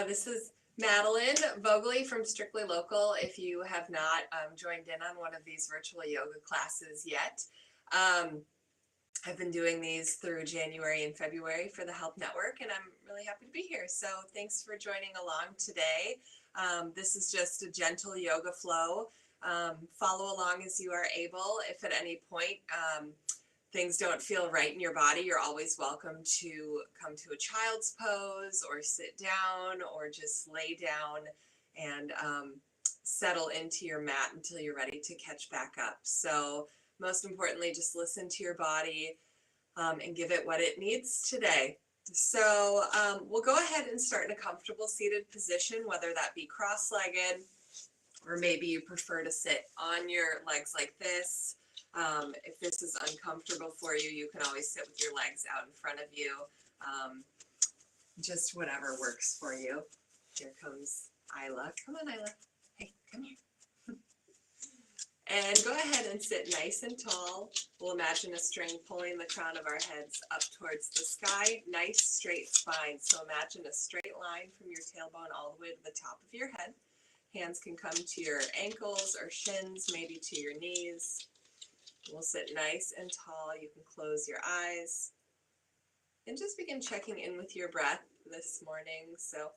This is Madelaine Voegeli from Strictly Local. If you have not joined in on one of these virtual yoga classes yet, I've been doing these through January and February for the Health Network, and I'm really happy to be here. So thanks for joining along today. This is just a gentle yoga flow. Follow along as you are able. If at any point things don't feel right in your body, you're always welcome to come to a child's pose or sit down or just lay down and settle into your mat until you're ready to catch back up. So most importantly, just listen to your body and give it what it needs today. So we'll go ahead and start in a comfortable seated position, whether that be cross-legged or maybe you prefer to sit on your legs like this. If this is uncomfortable for you, you can always sit with your legs out in front of you. Just whatever works for you. Here comes Isla. Come on, Isla. Hey, come here. And go ahead and sit nice and tall. We'll imagine a string pulling the crown of our heads up towards the sky. Nice straight spine. So imagine a straight line from your tailbone all the way to the top of your head. Hands can come to your ankles or shins, maybe to your knees. We'll sit nice and tall. You can close your eyes and just begin checking in with your breath this morning. So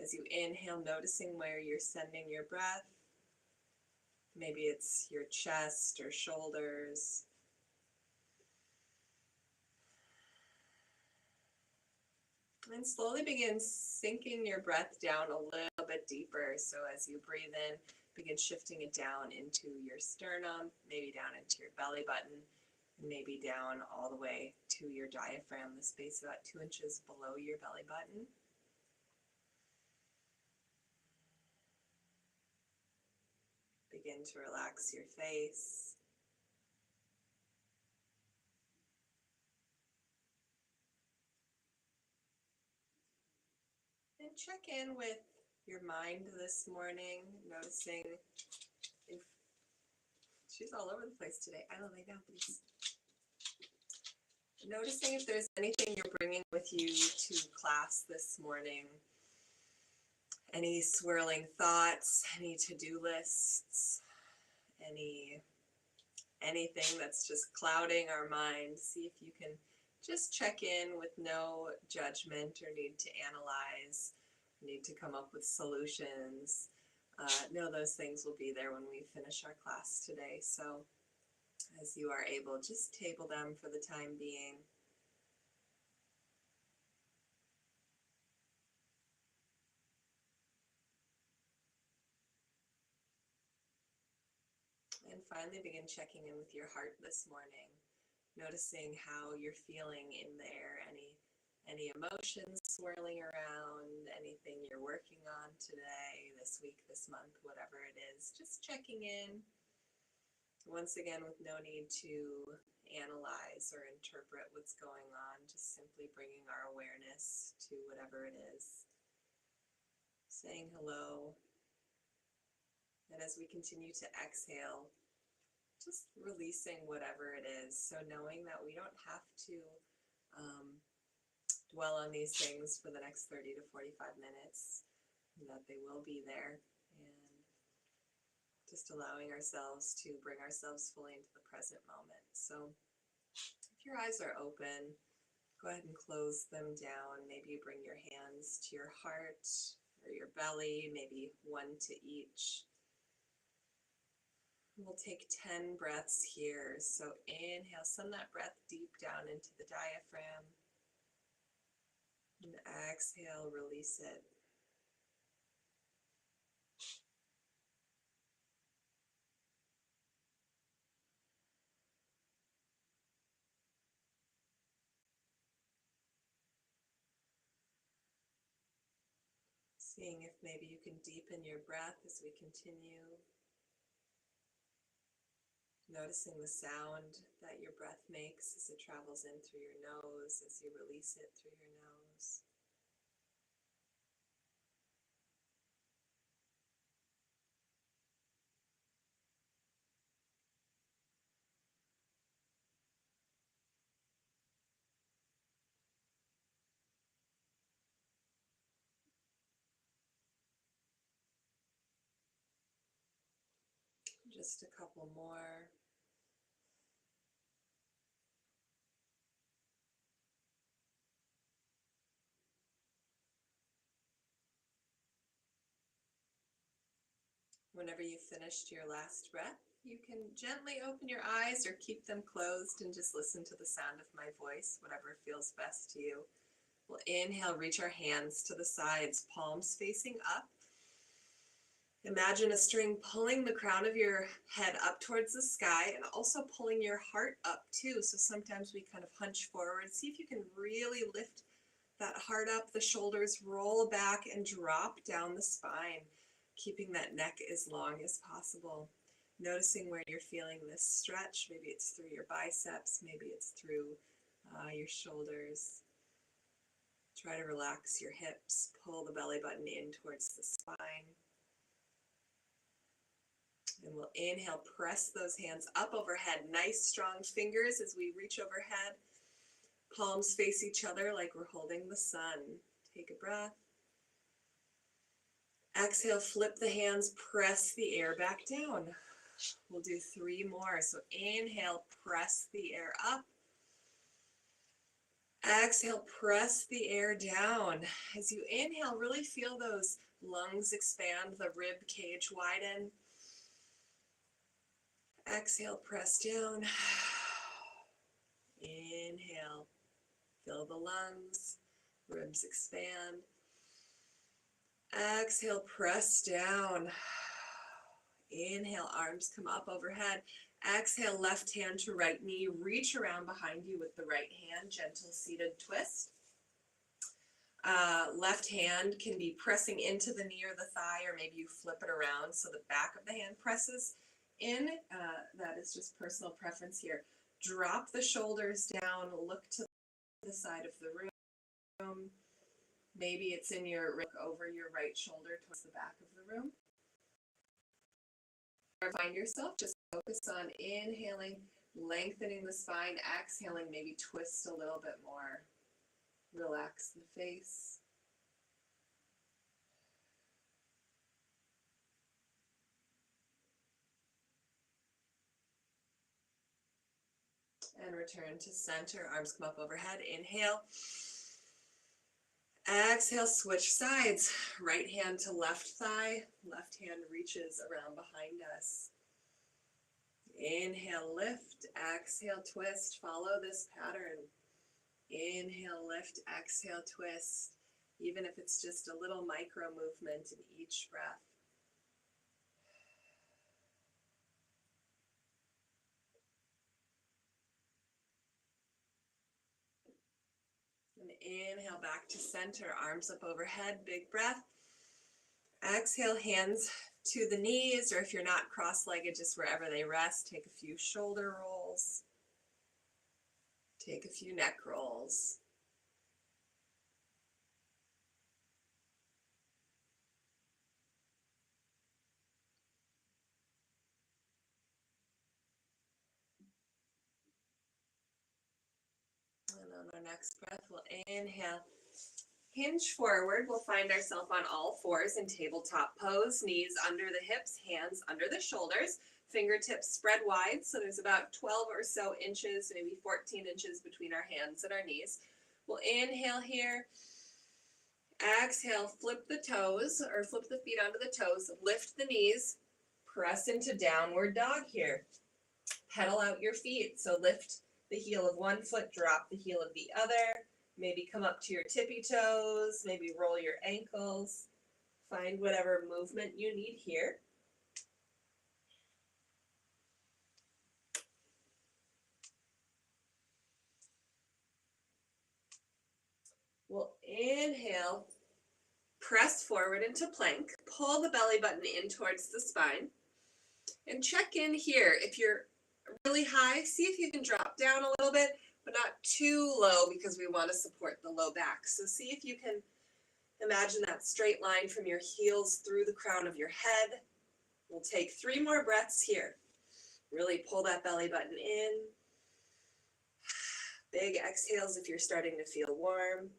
as you inhale, noticing where you're sending your breath. Maybe it's your chest or shoulders. And slowly begin sinking your breath down a little bit deeper. So as you breathe in, begin shifting it down into your sternum, maybe down into your belly button, and maybe down all the way to your diaphragm, the space about 2 inches below your belly button. Begin to relax your face. And check in with your mind this morning, noticing if she's all over the place today. Isla, lay down, please. Noticing if there's anything you're bringing with you to class this morning. Any swirling thoughts, any to-do lists, anything that's just clouding our mind. See if you can just check in with no judgment or need to analyze, need to come up with solutions. Know those things will be there when we finish our class today. So as you are able, just table them for the time being. And finally, begin checking in with your heart this morning, noticing how you're feeling in there, any emotions swirling around, anything you're working on today, this week, this month, whatever it is. Just checking in, once again, with no need to analyze or interpret what's going on, just simply bringing our awareness to whatever it is, saying hello. And as we continue to exhale, just releasing whatever it is. So knowing that we don't have to dwell on these things for the next 30 to 45 minutes, and that they will be there, and just allowing ourselves to bring ourselves fully into the present moment. So if your eyes are open, go ahead and close them down. Maybe you bring your hands to your heart or your belly, maybe one to each. We'll take 10 breaths here. So inhale, send that breath deep down into the diaphragm. And exhale, release it. Seeing if maybe you can deepen your breath as we continue. Noticing the sound that your breath makes as it travels in through your nose, as you release it through your nose. Just a couple more. Whenever you've finished your last breath, you can gently open your eyes or keep them closed and just listen to the sound of my voice, whatever feels best to you. We'll inhale, reach our hands to the sides, palms facing up. Imagine a string pulling the crown of your head up towards the sky and also pulling your heart up too. So sometimes we kind of hunch forward. See if you can really lift that heart up, the shoulders roll back and drop down the spine, keeping that neck as long as possible. Noticing where you're feeling this stretch. Maybe it's through your biceps, maybe it's through your shoulders. Try to relax your hips, pull the belly button in towards the spine. And we'll inhale, press those hands up overhead. Nice strong fingers as we reach overhead. Palms face each other like we're holding the sun. Take a breath. Exhale, flip the hands, press the air back down. We'll do 3 more. So inhale, press the air up. Exhale, press the air down. As you inhale, really feel those lungs expand, the rib cage widen. Exhale, press down. Inhale, fill the lungs, ribs expand. Exhale, press down. Inhale, arms come up overhead. Exhale, left hand to right knee. Reach around behind you with the right hand, gentle seated twist. Left hand can be pressing into the knee or the thigh, or maybe you flip it around so the back of the hand presses in. That is just personal preference here. Drop the shoulders down, look to the side of the room. Maybe it's in your look over your right shoulder towards the back of the room. Or find yourself, just focus on inhaling, lengthening the spine, exhaling, maybe twist a little bit more. Relax the face. And return to center, arms come up overhead, inhale. Exhale, switch sides. Right hand to left thigh, left hand reaches around behind us. Inhale, lift, exhale, twist. Follow this pattern. Inhale, lift, exhale, twist. Even if it's just a little micro movement in each breath. And inhale back to center, arms up overhead, big breath. Exhale, hands to the knees, or if you're not cross-legged, just wherever they rest, take a few shoulder rolls. Take a few neck rolls. And on our next breath, we'll inhale. Hinge forward, we'll find ourselves on all fours in tabletop pose, knees under the hips, hands under the shoulders, fingertips spread wide, so there's about 12 or so inches, maybe 14 inches between our hands and our knees. We'll inhale here. Exhale, flip the toes, or flip the feet onto the toes, lift the knees, press into downward dog here. Pedal out your feet, so lift the heel of one foot, drop the heel of the other. Maybe come up to your tippy toes, maybe roll your ankles. Find whatever movement you need here. We'll inhale, press forward into plank, pull the belly button in towards the spine, and check in here. If you're really high, see if you can drop down a little bit, but not too low because we want to support the low back. So see if you can imagine that straight line from your heels through the crown of your head. We'll take 3 more breaths here. Really pull that belly button in. Big exhales if you're starting to feel warm.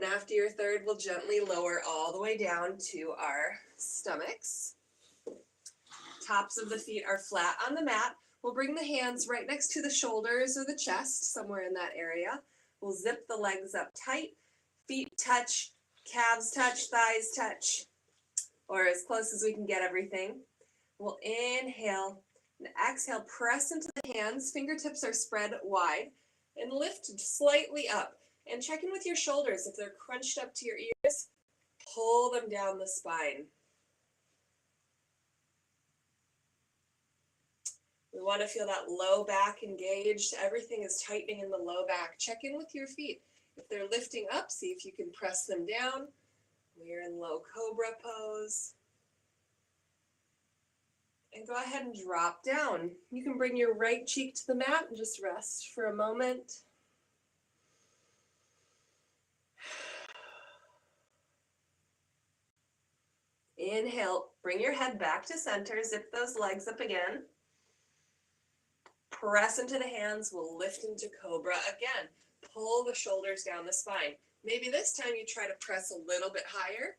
And after your third, we'll gently lower all the way down to our stomachs. Tops of the feet are flat on the mat. We'll bring the hands right next to the shoulders or the chest, somewhere in that area. We'll zip the legs up tight. Feet touch, calves touch, thighs touch, or as close as we can get everything. We'll inhale and exhale, press into the hands. Fingertips are spread wide and lift slightly up. And check in with your shoulders. If they're crunched up to your ears, pull them down the spine. We want to feel that low back engaged. Everything is tightening in the low back. Check in with your feet. If they're lifting up, see if you can press them down. We're in low cobra pose. And go ahead and drop down. You can bring your right cheek to the mat and just rest for a moment. Inhale, bring your head back to center, zip those legs up again. Press into the hands, we'll lift into cobra again. Pull the shoulders down the spine. Maybe this time you try to press a little bit higher.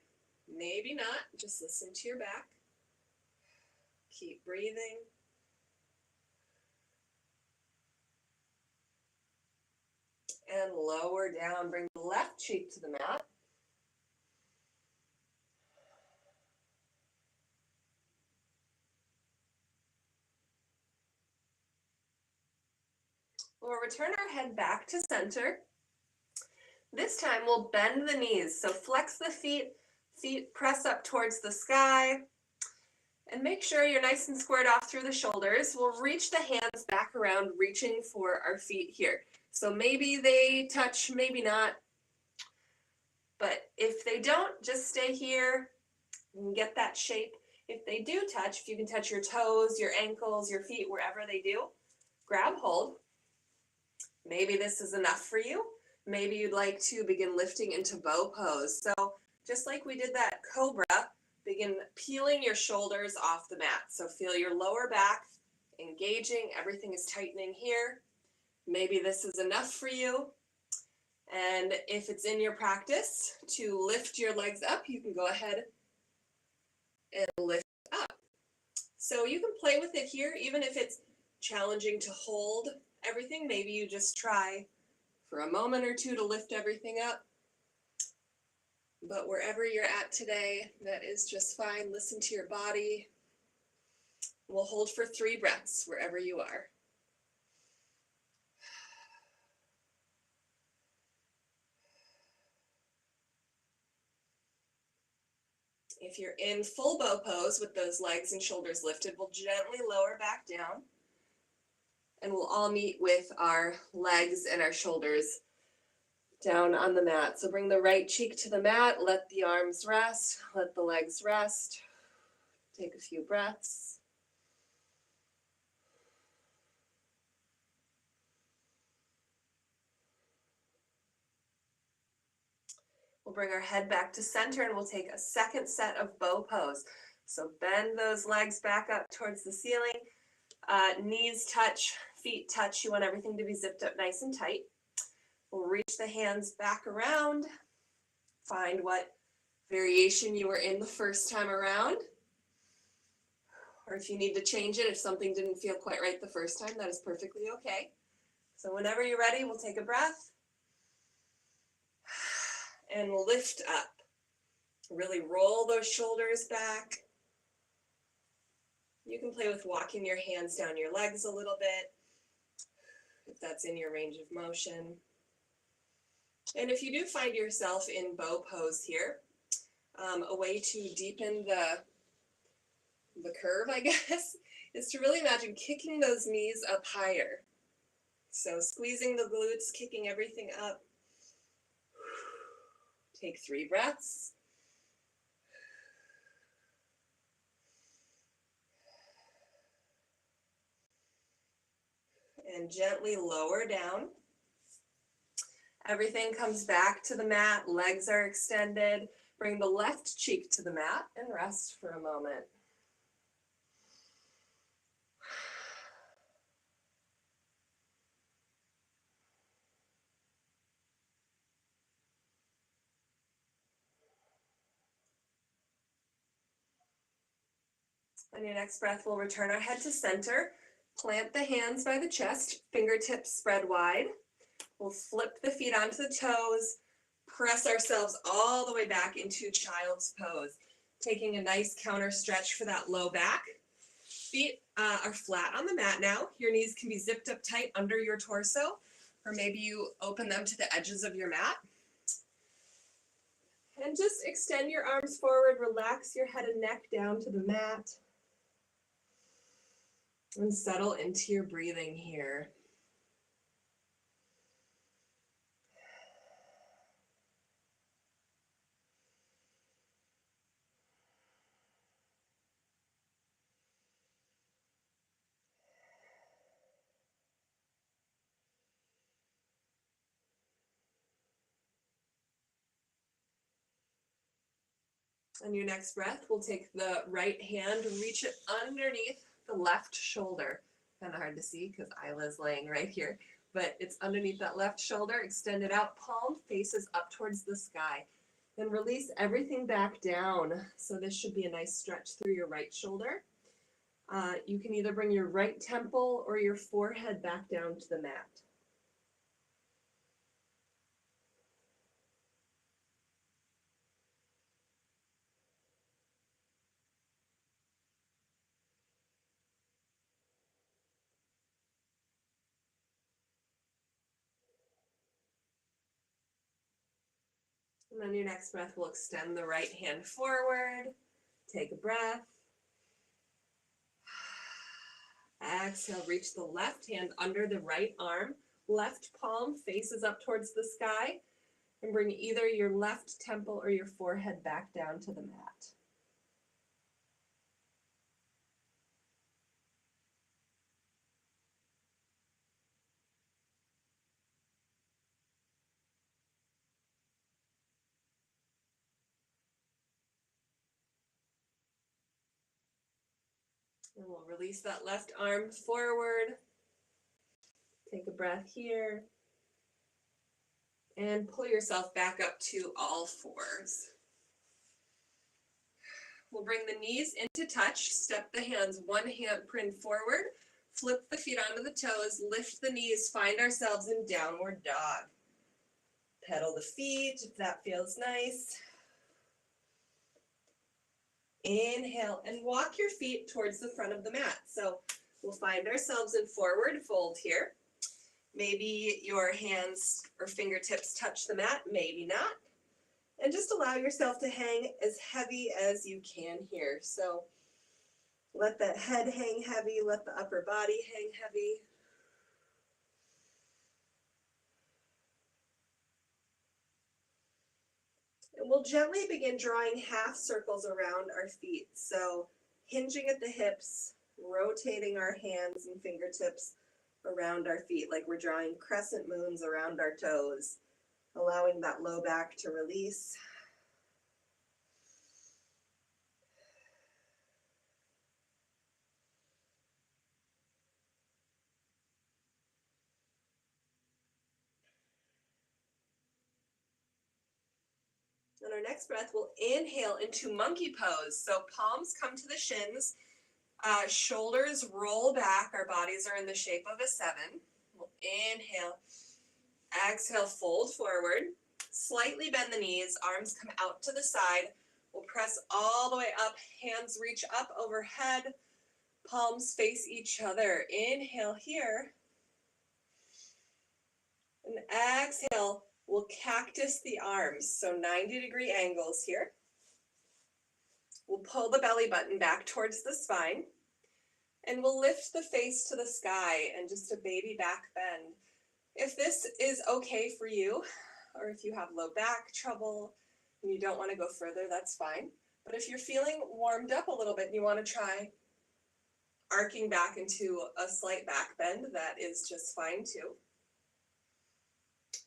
Maybe not, just listen to your back. Keep breathing. And lower down, bring the left cheek to the mat. We'll return our head back to center. This time we'll bend the knees. So flex the feet press up towards the sky. And make sure you're nice and squared off through the shoulders. We'll reach the hands back around, reaching for our feet here. So maybe they touch, maybe not. But if they don't, just stay here and get that shape. If they do touch, if you can touch your toes, your ankles, your feet, wherever they do, grab hold. Maybe this is enough for you. Maybe you'd like to begin lifting into bow pose. So just like we did that cobra, begin peeling your shoulders off the mat. So feel your lower back engaging. Everything is tightening here. Maybe this is enough for you. And if it's in your practice to lift your legs up, you can go ahead and lift up. So you can play with it here, even if it's challenging to hold everything. Maybe you just try for a moment or two to lift everything up. But wherever you're at today, that is just fine. Listen to your body. We'll hold for 3 breaths wherever you are. If you're in full bow pose with those legs and shoulders lifted, we'll gently lower back down. And we'll all meet with our legs and our shoulders down on the mat. So bring the right cheek to the mat, let the arms rest, let the legs rest. Take a few breaths. We'll bring our head back to center and we'll take a second set of bow pose. So bend those legs back up towards the ceiling. Knees touch, feet touch. You want everything to be zipped up nice and tight. We'll reach the hands back around. Find what variation you were in the first time around. Or if you need to change it, if something didn't feel quite right the first time, that is perfectly okay. So whenever you're ready, we'll take a breath. And we'll lift up. Really roll those shoulders back. You can play with walking your hands down your legs a little bit, if that's in your range of motion. And if you do find yourself in bow pose here, a way to deepen the curve, I guess, is to really imagine kicking those knees up higher. So squeezing the glutes, kicking everything up. Take 3 breaths. And gently lower down. Everything comes back to the mat, legs are extended. Bring the left cheek to the mat and rest for a moment. On your next breath, we'll return our head to center. Plant the hands by the chest, fingertips spread wide. We'll flip the feet onto the toes, press ourselves all the way back into child's pose. Taking a nice counter stretch for that low back. Feet are flat on the mat now. Your knees can be zipped up tight under your torso, or maybe you open them to the edges of your mat. And just extend your arms forward, relax your head and neck down to the mat. And settle into your breathing here. On your next breath, we'll take the right hand, reach it underneath the left shoulder. Kind of hard to see because Isla's laying right here, but it's underneath that left shoulder. Extend it out, palm faces up towards the sky. Then release everything back down. So this should be a nice stretch through your right shoulder. You can either bring your right temple or your forehead back down to the mat. And then your next breath, we'll extend the right hand forward. Take a breath. Exhale, reach the left hand under the right arm. Left palm faces up towards the sky. And bring either your left temple or your forehead back down to the mat. And we'll release that left arm forward. Take a breath here. And pull yourself back up to all fours. We'll bring the knees into touch. Step the hands one handprint forward. Flip the feet onto the toes. Lift the knees. Find ourselves in downward dog. Pedal the feet if that feels nice. Inhale and walk your feet towards the front of the mat. So we'll find ourselves in forward fold here. Maybe your hands or fingertips touch the mat, maybe not. And just allow yourself to hang as heavy as you can here. So let that head hang heavy, let the upper body hang heavy. And we'll gently begin drawing half circles around our feet. So hinging at the hips, rotating our hands and fingertips around our feet like we're drawing crescent moons around our toes, allowing that low back to release. On our next breath, we'll inhale into monkey pose. So palms come to the shins, shoulders roll back. Our bodies are in the shape of a 7. We'll inhale, exhale, fold forward. Slightly bend the knees, arms come out to the side. We'll press all the way up, hands reach up overhead, palms face each other. Inhale here. And exhale, we'll cactus the arms. So 90-degree angles here. We'll pull the belly button back towards the spine. And we'll lift the face to the sky and just a baby back bend. If this is okay for you, or if you have low back trouble and you don't want to go further, that's fine. But if you're feeling warmed up a little bit and you want to try arcing back into a slight back bend, that is just fine too.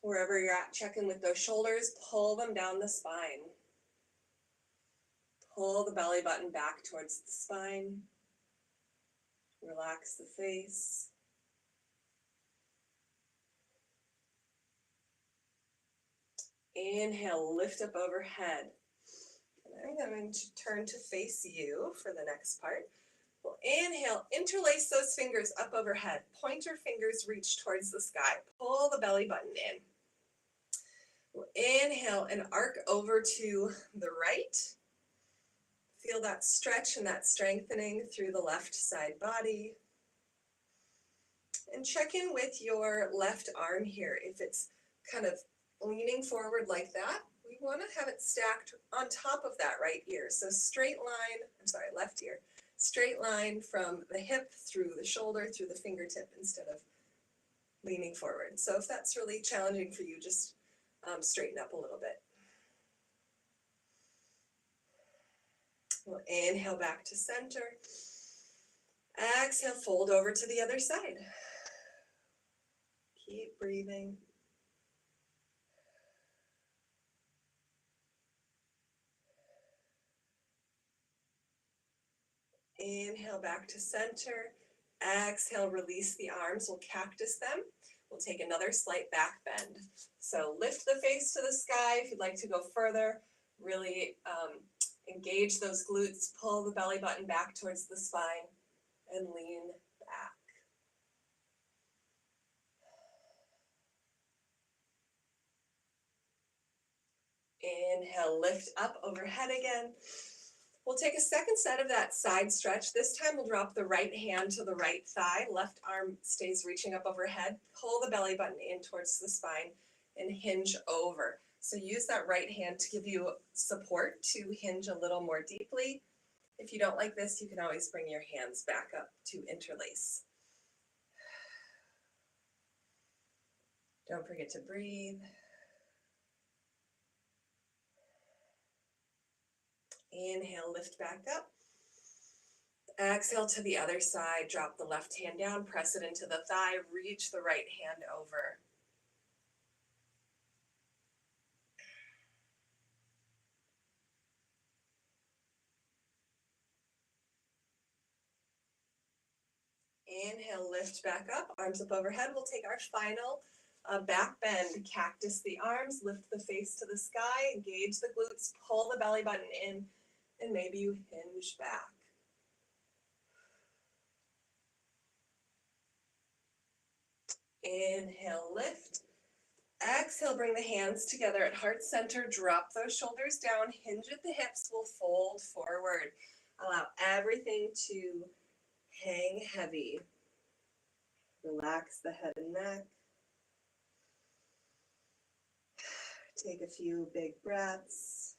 Wherever you're at, check in with those shoulders, pull them down the spine. Pull the belly button back towards the spine. Relax the face. Inhale, lift up overhead. And I'm going to turn to face you for the next part. We'll inhale, interlace those fingers up overhead. Pointer fingers reach towards the sky. Pull the belly button in. We'll inhale and arc over to the right. Feel that stretch and that strengthening through the left side body. And check in with your left arm here. If it's kind of leaning forward like that, we want to have it stacked on top of that right ear. So straight line, left ear. Straight line from the hip through the shoulder, through the fingertip instead of leaning forward. So if that's really challenging for you, just straighten up a little bit. We'll inhale back to center. Exhale, fold over to the other side. Keep breathing. Inhale back to center. Exhale, release the arms. We'll cactus them. We'll take another slight back bend. So lift the face to the sky if you'd like to go further. Really engage those glutes. Pull the belly button back towards the spine and lean back. Inhale, lift up overhead again. We'll take a second set of that side stretch. This time we'll drop the right hand to the right thigh. Left arm stays reaching up overhead. Pull the belly button in towards the spine and hinge over. So use that right hand to give you support to hinge a little more deeply. If you don't like this, you can always bring your hands back up to interlace. Don't forget to breathe. Inhale, lift back up. Exhale to the other side. Drop the left hand down, press it into the thigh, reach the right hand over. Inhale, lift back up, arms up overhead. We'll take our final back bend. Cactus the arms, lift the face to the sky, engage the glutes, pull the belly button in, and maybe you hinge back. Inhale, lift. Exhale, bring the hands together at heart center. Drop those shoulders down, hinge at the hips. We'll fold forward. Allow everything to hang heavy. Relax the head and neck. Take a few big breaths.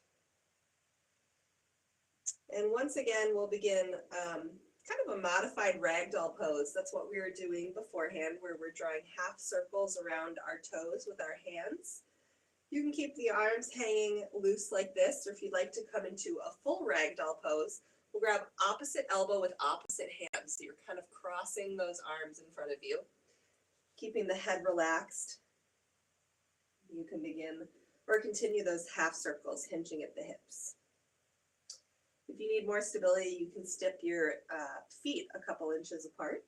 And once again, we'll begin kind of a modified ragdoll pose. That's what we were doing beforehand, where we're drawing half circles around our toes with our hands. You can keep the arms hanging loose like this, or if you'd like to come into a full ragdoll pose, we'll grab opposite elbow with opposite hand. So you're kind of crossing those arms in front of you, keeping the head relaxed. You can begin or continue those half circles, hinging at the hips. If you need more stability, you can step your feet a couple inches apart.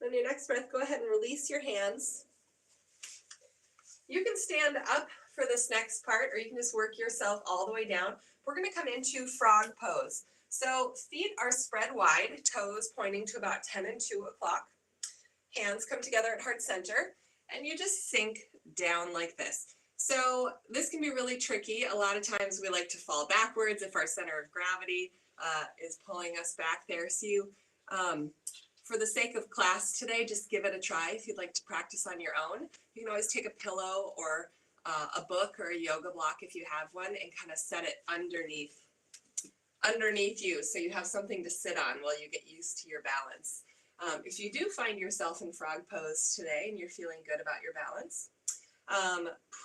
On your next breath, go ahead and release your hands. You can stand up for this next part, or you can just work yourself all the way down. We're going to come into frog pose. So feet are spread wide, toes pointing to about 10 and 2 o'clock. Hands come together at heart center, and you just sink down like this. So this can be really tricky. A lot of times we like to fall backwards if our center of gravity is pulling us back there. So you, for the sake of class today, just give it a try. If you'd like to practice on your own, you can always take a pillow or a book or a yoga block if you have one, and kind of set it underneath you, so you have something to sit on while you get used to your balance. If you do find yourself in frog pose today and you're feeling good about your balance,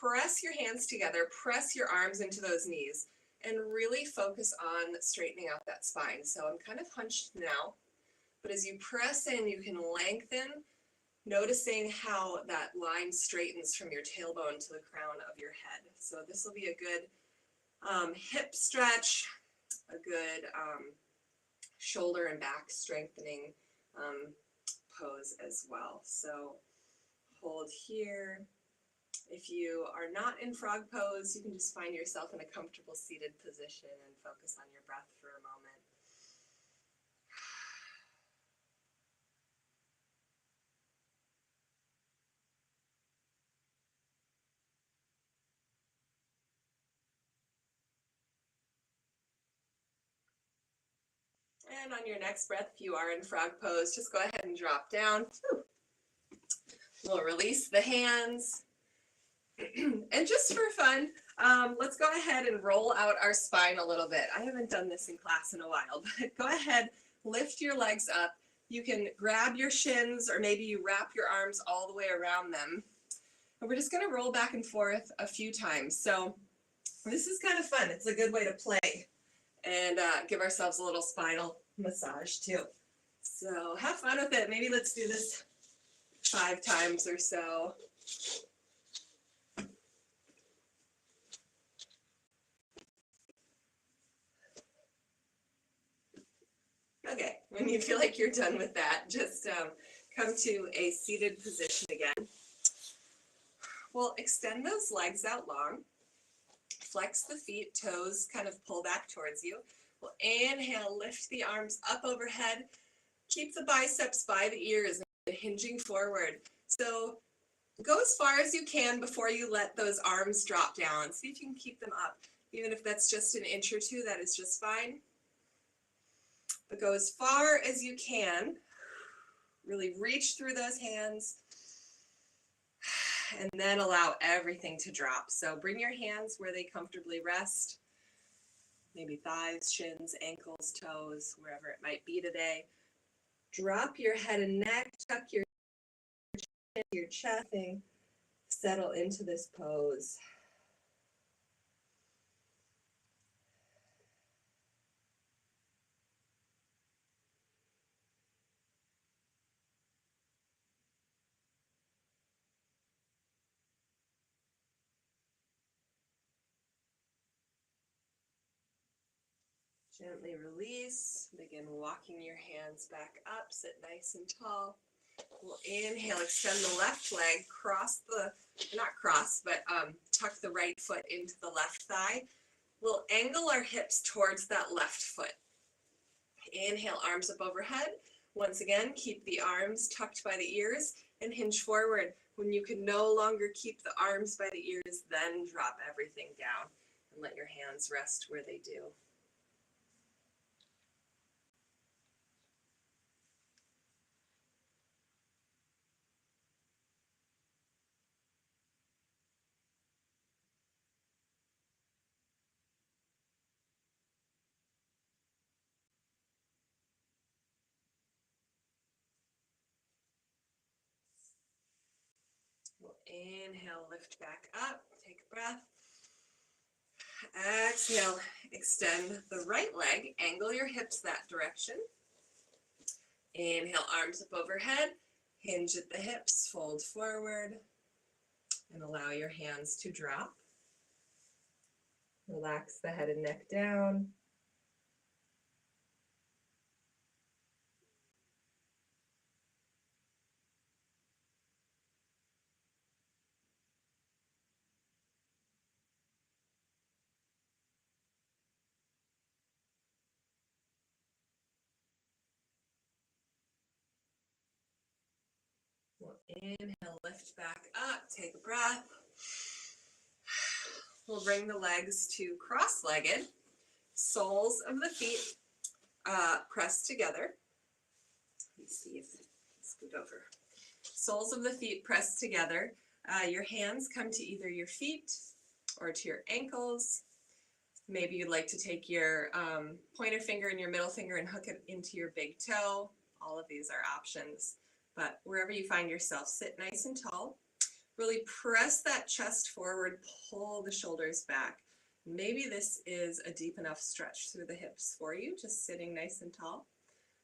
press your hands together, press your arms into those knees, and really focus on straightening out that spine. So I'm kind of hunched now, but as you press in, you can lengthen, noticing how that line straightens from your tailbone to the crown of your head. So this will be a good hip stretch, a good shoulder and back strengthening pose as well. So hold here, If you are not in frog pose, you can just find yourself in a comfortable seated position and focus on your breath for a moment. And on your next breath, if you are in frog pose, just go ahead and drop down. We'll release the hands. And just for fun, let's go ahead and roll out our spine a little bit. I haven't done this in class in a while, but go ahead, lift your legs up. You can grab your shins, or maybe you wrap your arms all the way around them. And we're just going to roll back and forth a few times. So this is kind of fun. It's a good way to play and give ourselves a little spinal massage too. So have fun with it. Maybe let's do this 5 times or so. Okay, when you feel like you're done with that, just come to a seated position again. We'll extend those legs out long. Flex the feet, toes kind of pull back towards you. We'll inhale, lift the arms up overhead. Keep the biceps by the ears and hinging forward. So go as far as you can before you let those arms drop down. See if you can keep them up. Even if that's just an inch or two, that is just fine. But go as far as you can. Really reach through those hands. And then allow everything to drop. So bring your hands where they comfortably rest. Maybe thighs, shins, ankles, toes, wherever it might be today. Drop your head and neck, tuck your chin, your chest, and settle into this pose. Gently release, begin walking your hands back up, sit nice and tall. We'll inhale, extend the left leg, tuck the right foot into the left thigh. We'll angle our hips towards that left foot. Inhale, arms up overhead. Once again, keep the arms tucked by the ears and hinge forward. When you can no longer keep the arms by the ears, then drop everything down and let your hands rest where they do. We'll inhale, lift back up, take a breath. Exhale, extend the right leg, angle your hips that direction. Inhale, arms up overhead, hinge at the hips, fold forward, and allow your hands to drop. Relax the head and neck down. We'll inhale, lift back up, take a breath. We'll bring the legs to cross-legged, soles of the feet pressed together. Let's see if scoot over. Soles of the feet pressed together. Your hands come to either your feet or to your ankles. Maybe you'd like to take your pointer finger and your middle finger and hook it into your big toe. All of these are options. But wherever you find yourself, sit nice and tall. Really press that chest forward, pull the shoulders back. Maybe this is a deep enough stretch through the hips for you, just sitting nice and tall.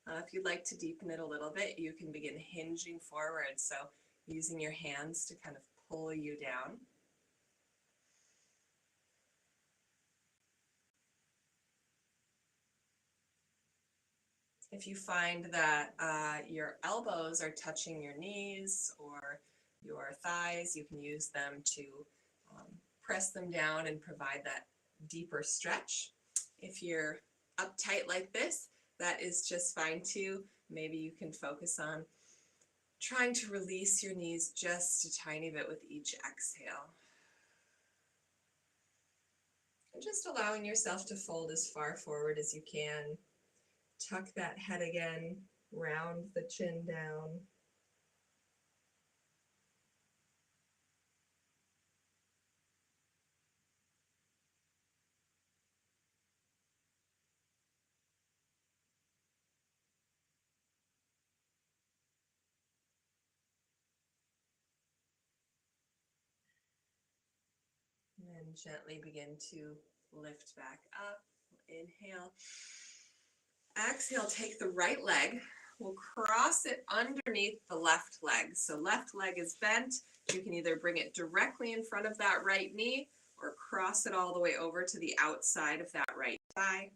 If you'd like to deepen it a little bit, you can begin hinging forward. So using your hands to kind of pull you down. If you find that your elbows are touching your knees or your thighs. You can use them to press them down and provide that deeper stretch. If you're uptight like this, that is just fine too. Maybe you can focus on trying to release your knees just a tiny bit with each exhale. And just allowing yourself to fold as far forward as you can. Tuck that head again, round the chin down. And gently begin to lift back up. Inhale. Exhale, take the right leg. We'll cross it underneath the left leg. So left leg is bent. You can either bring it directly in front of that right knee or cross it all the way over to the outside of that right thigh.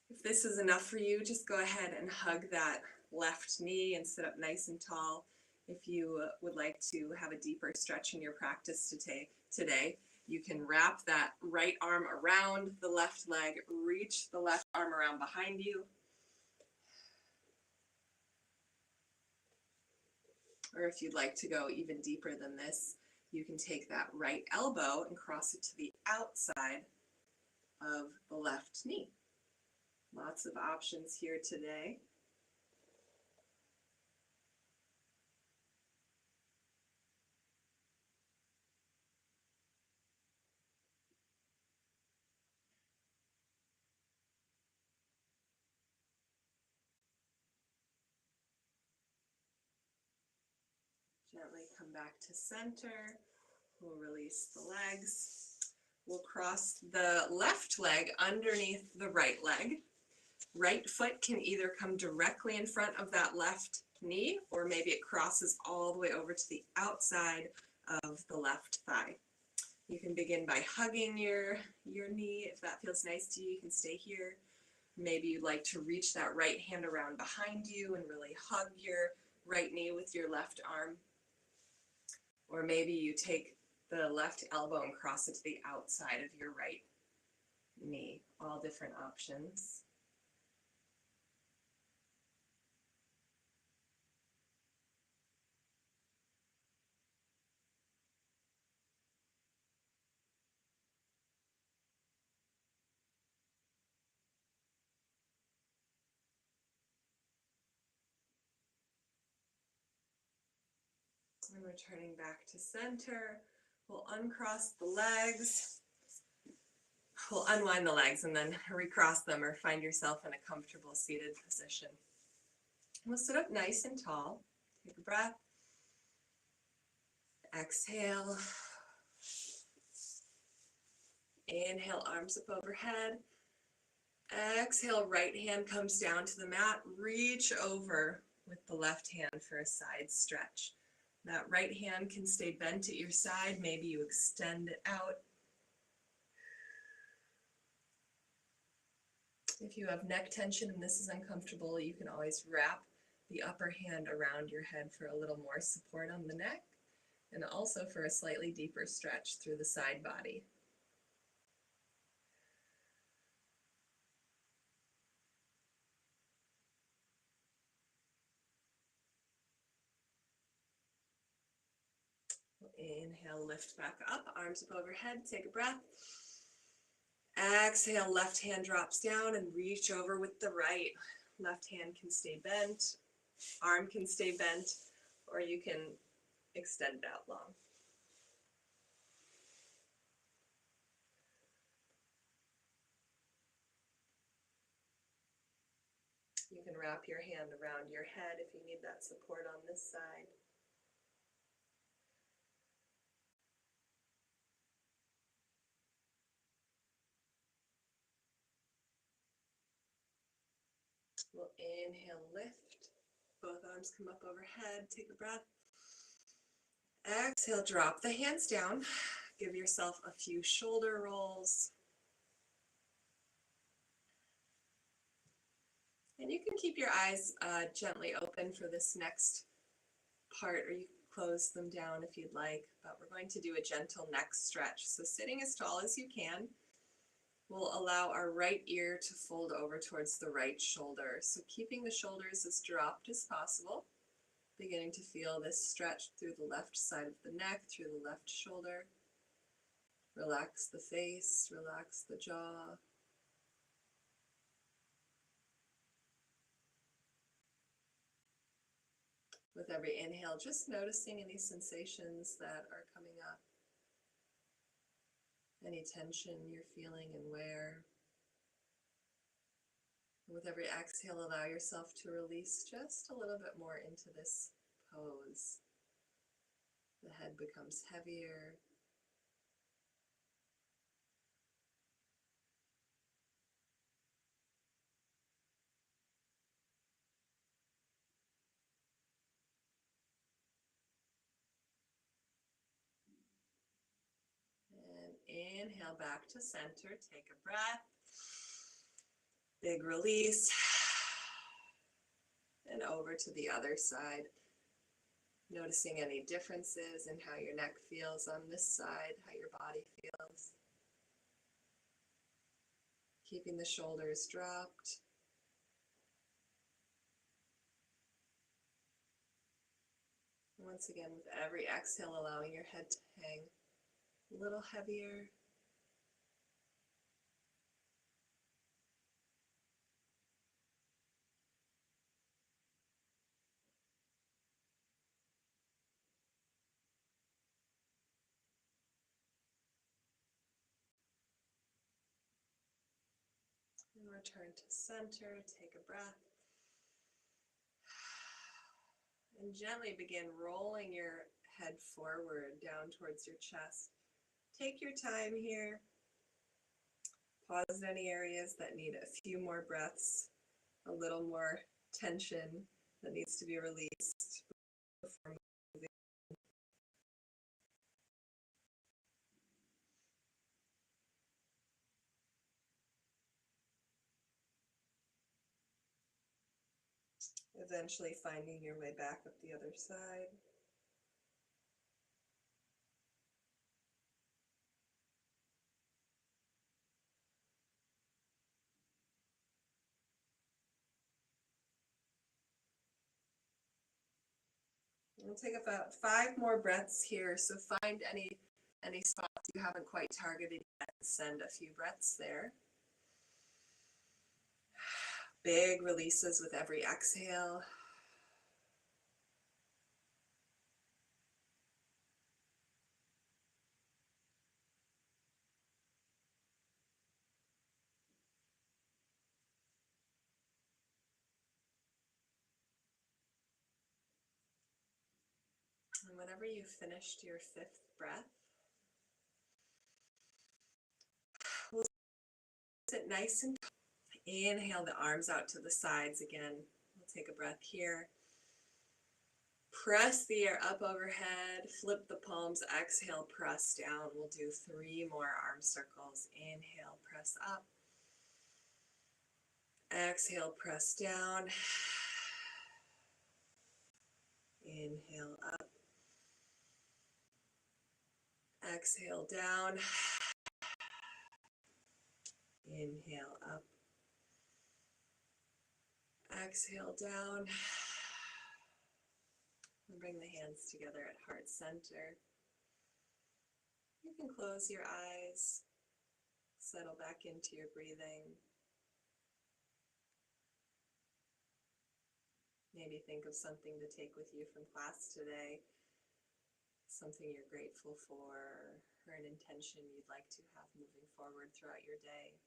If this is enough for you, just go ahead and hug that left knee and sit up nice and tall. If you would like to have a deeper stretch in your practice today, you can wrap that right arm around the left leg, reach the left arm around behind you. Or if you'd like to go even deeper than this, you can take that right elbow and cross it to the outside of the left knee. Lots of options here today. Gently come back to center. We'll release the legs. We'll cross the left leg underneath the right leg. Right foot can either come directly in front of that left knee, or maybe it crosses all the way over to the outside of the left thigh. You can begin by hugging your knee. If that feels nice to you, you can stay here. Maybe you'd like to reach that right hand around behind you and really hug your right knee with your left arm. Or maybe you take the left elbow and cross it to the outside of your right knee. All different options. And returning back to center, we'll uncross the legs. We'll unwind the legs and then recross them, or find yourself in a comfortable seated position. We'll sit up nice and tall. Take a breath. Exhale. Inhale, arms up overhead. Exhale, right hand comes down to the mat. Reach over with the left hand for a side stretch. That right hand can stay bent at your side. Maybe you extend it out. If you have neck tension and this is uncomfortable, you can always wrap the upper hand around your head for a little more support on the neck, and also for a slightly deeper stretch through the side body. Inhale, lift back up, arms up overhead, take a breath. Exhale, left hand drops down and reach over with the right. Left hand can stay bent, arm can stay bent, or you can extend it out long. You can wrap your hand around your head if you need that support on this side. We'll inhale, lift. Both arms come up overhead. Take a breath. Exhale, drop the hands down. Give yourself a few shoulder rolls. And you can keep your eyes gently open for this next apart, or you can close them down if you'd like, but we're going to do a gentle neck stretch. So sitting as tall as you can, we'll allow our right ear to fold over towards the right shoulder. So keeping the shoulders as dropped as possible, beginning to feel this stretch through the left side of the neck, through the left shoulder. Relax the face, relax the jaw. With every inhale, just noticing any sensations that are coming up, any tension you're feeling and where. With every exhale, allow yourself to release just a little bit more into this pose. The head becomes heavier. And inhale back to center. Take a breath. Big release. And over to the other side. Noticing any differences in how your neck feels on this side, how your body feels. Keeping the shoulders dropped. Once again, with every exhale, allowing your head to hang a little heavier. And return to center. Take a breath. And gently begin rolling your head forward down towards your chest. Take your time here. Pause in any areas that need a few more breaths, a little more tension that needs to be released before moving. Eventually finding your way back up the other side. We'll take about 5 more breaths here. So find any spots you haven't quite targeted yet. Send a few breaths there. Big releases with every exhale. And whenever you've finished your 5th breath, we'll sit nice and tall. Inhale the arms out to the sides again. We'll take a breath here. Press the air up overhead, flip the palms, exhale, press down. We'll do 3 more arm circles. Inhale, press up. Exhale, press down. Inhale up. Exhale down. Inhale up. Exhale down. And bring the hands together at heart center. You can close your eyes. Settle back into your breathing. Maybe think of something to take with you from class today. Something you're grateful for, or an intention you'd like to have moving forward throughout your day.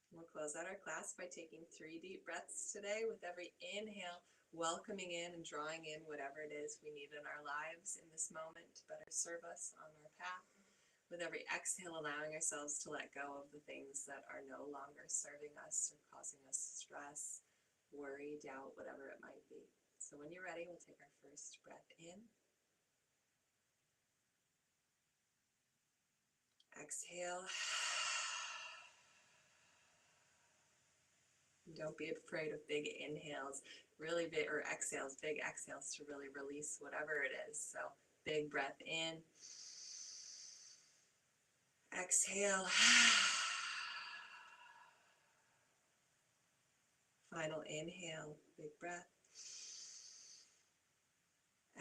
We'll close out our class by taking 3 deep breaths today with every inhale, welcoming in and drawing in whatever it is we need in our lives in this moment to better serve us on our path. With every exhale, allowing ourselves to let go of the things that are no longer serving us or causing us stress, worry, doubt, whatever it might be. So when you're ready, we'll take our first breath in. Exhale. Don't be afraid of big inhales, really big, or exhales, big exhales to really release whatever it is. So big breath in, exhale, final inhale, big breath,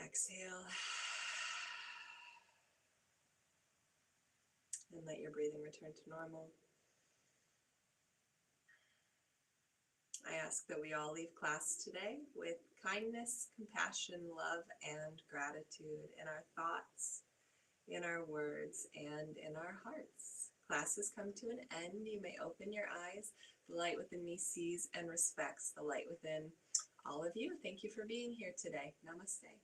exhale, and let your breathing return to normal. I ask that we all leave class today with kindness, compassion, love, and gratitude in our thoughts, in our words, and in our hearts. Class has come to an end. You may open your eyes. The light within me sees and respects the light within all of you. Thank you for being here today. Namaste.